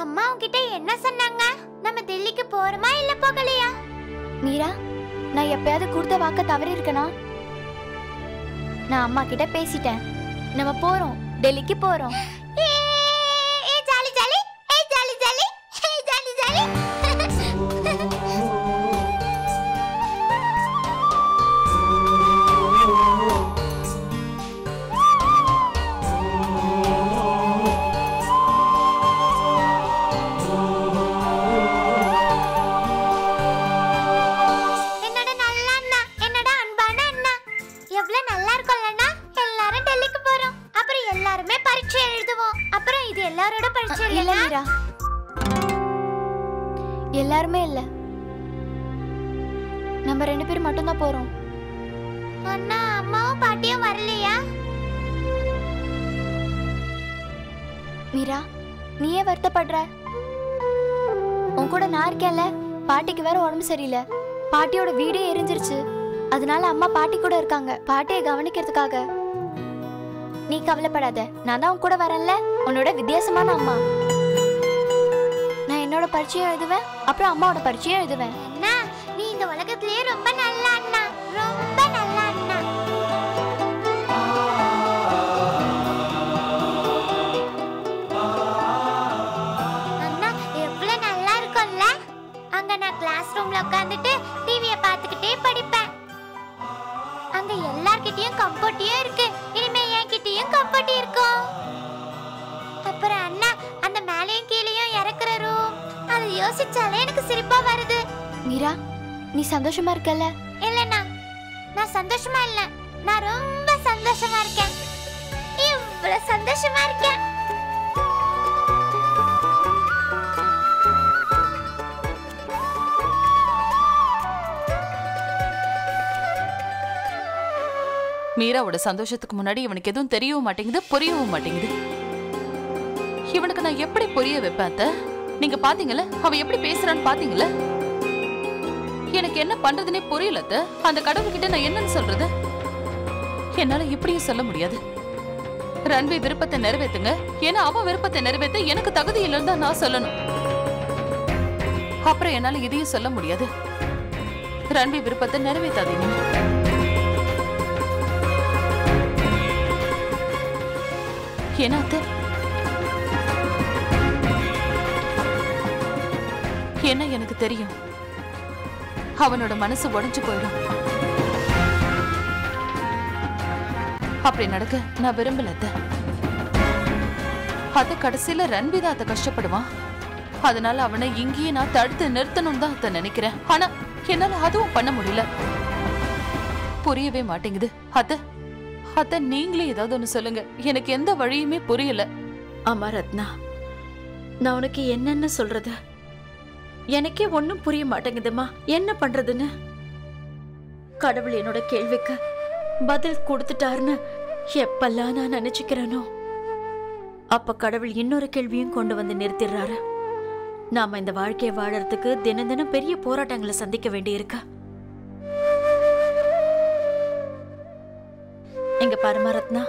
அம்மா உன்கிட்ட என்ன சொன்னாங்க? நம்ம டெல்லிக்கு போறோமா இல்ல போகலையா? மீரா, நான் எப்பயாவது கொடுத்த வாக்க தவறி இருக்கனா? நான் அம்மா கிட்ட பேசிட்டேன். நம்ம போறோம், டெல்லிக்கு போறோம். எல்லாருமே இல்ல, நம்ம 2 பேர் மட்டும் தான் போறோம். அண்ணா அம்மாவும் பாட்டியும் வரலையா? மீரா, நீ ஏன் வருத்தப்படுற? உன் கூட நான் இருக்கேன்ல. பாட்டிக்கு வேற உடம்பு சரியில்லை. பாட்டியோட வீடே எரிஞ்சிருச்சு. அதனால அம்மா பாட்டி கூட இருக்காங்க, பாட்டியை கவனிக்கிறதுக்காக. நீ கவலைப்படாத, நான் தான் உன் கூட வரேன்ல. உன்னோட வித்தியாசமான அம்மா. நான் என்னோட பரீட்சையும் எழுதுவேன், அப்புறம் அம்மாவோட பரீட்சையும் எழுதுவேன். அண்ணா, நீ இந்த உலகத்திலேயே ரொம்ப நல்ல அண்ணா, ரொம்ப நல்ல அண்ணா. அண்ணா எவ்வளவு நல்லா இருக்கும்ல. அங்க நான் கிளாஸ் ரூம்ல உட்கார்ந்துட்டு டிவியை பார்த்துக்கிட்டே படிப்பேன். அங்க எல்லார்கிட்டயும் கம்ஃபர்ட்டியும் இருக்கு. இனிமே என்கிட்டயும் கம்ஃபர்ட்டி இருக்கும். அப்புறம் அண்ணா, அந்த மேலையும் கீழையும் இறக்குற ரூம், அதை யோசிச்சாலே எனக்கு சிரிப்பா வருது. மீரா, நீ சந்தோஷமா இருக்கல? இல்லண்ணா, நான் சந்தோஷமா இல்ல, நான் ரொம்ப சந்தோஷமா இருக்கேன். இவ்வளவு சந்தோஷமா இருக்கேன். மீராவோட சந்தோஷத்துக்கு முன்னாடி இவனுக்கு எதுவும் தெரியவும் மாட்டேங்குது, புரியவும் மாட்டேங்குது. இவனுக்கு நான் எப்படி புரிய வைப்பேன் அத்தை? நீங்க பாத்தீங்கல்ல அவ எப்படி பேசுறான்னு பாத்தீங்கல்ல? எனக்கு என்ன பண்றதுன்னே புரியல அத்தை. அந்த கடவுள்கிட்ட நான் என்னன்னு சொல்றது? என்னால இப்படியும் சொல்ல முடியாது. ரன்வி விருப்பத்தை நிறைவேத்துங்க, ஏன்னா அவன் விருப்பத்தை நிறைவேற்ற எனக்கு தகுதி இல்லைன்னு தான் நான் சொல்லணும். அப்புறம் என்னால இதையும் சொல்ல முடியாது, ரன்வி விருப்பத்தை நிறைவேற்றாதீங்க. ஏன்னா அத்தை, என்ன எனக்கு தெரியும், அவனோட மனசு உடைஞ்சு போயிடும். அப்படி நடக்க நான் விரும்பல. அது கடைசியில ரன்வி தான் அத கஷ்டப்படுவான். அதனால அவனை இங்கேயே நான் தடுத்து நிறுத்தணும் தான் அத நினைக்கிறேன். ஆனா என்னால அதுவும் பண்ண முடியல. புரியவே மாட்டேங்குது. அத நீங்களே ஏதாவது ஒண்ணு சொல்லுங்க, எனக்கு எந்த வழியுமே புரியல. ஆமா ரத்னா, நான் உனக்கு என்னன்னு சொல்றது? எனக்கே ஒன்னும் புரிய மாட்டேங்குதுமா, என்ன பண்றதுன்னு. கடவுள் என்னோட கேள்விக்கு பதில் கொடுத்துட்டாருன்னு எப்பெல்லாம் நான் நினைச்சுக்கிறேனோ, அப்ப கடவுள் இன்னொரு கேள்வியும் கொண்டு வந்து நிறுத்திடுறாரு. நாம இந்த வாழ்க்கையை வாழறதுக்கு தினம் தினம் பெரிய போராட்டங்களை சந்திக்க வேண்டியிருக்கு. இங்க பாருமா ரத்னா,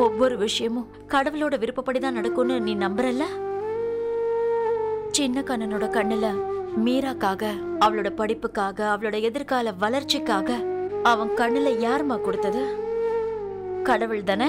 ஒவ்வொரு விஷயமும் கடவுளோட விருப்பப்படிதான் நடக்கும்னு நீ நம்புறல்ல? சின்ன கண்ணனோட கண்ணுல மீராக்காக, அவளோட படிப்புக்காக, அவளோட எதிர்கால வளர்ச்சிக்காக அவன் கண்ணுல யாருமா கொடுத்தது? கடவுள் தானே.